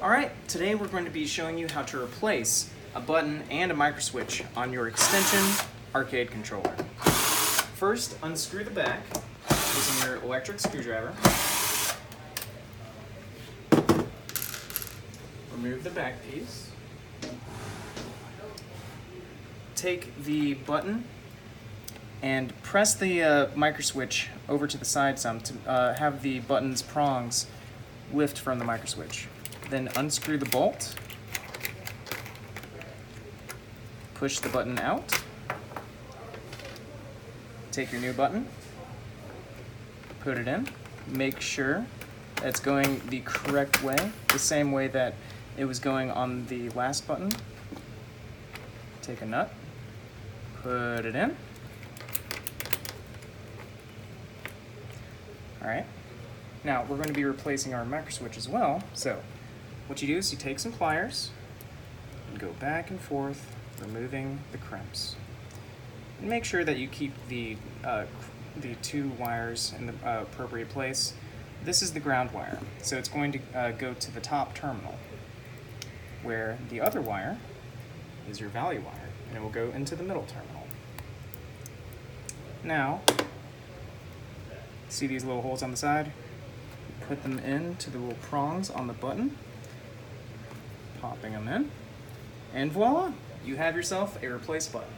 Alright, today we're going to be showing you how to replace a button and a microswitch on your extension arcade controller. First, unscrew the back using your electric screwdriver. Remove the back piece. Take the button and press the microswitch over to the side some to have the button's prongs lift from the microswitch. Then unscrew the bolt, push the button out, take your new button, put it in, make sure that it's going the correct way, the same way that it was going on the last button. Take a nut, put it in. Alright, now we're going to be replacing our microswitch as well, so what you do is you take some pliers and go back and forth, removing the crimps. And make sure that you keep the two wires in the appropriate place. This is the ground wire, so it's going to go to the top terminal, where the other wire is your value wire, and it will go into the middle terminal. Now, see these little holes on the side? Put them into the little prongs on the button, popping them in, and voila, you have yourself a replace button.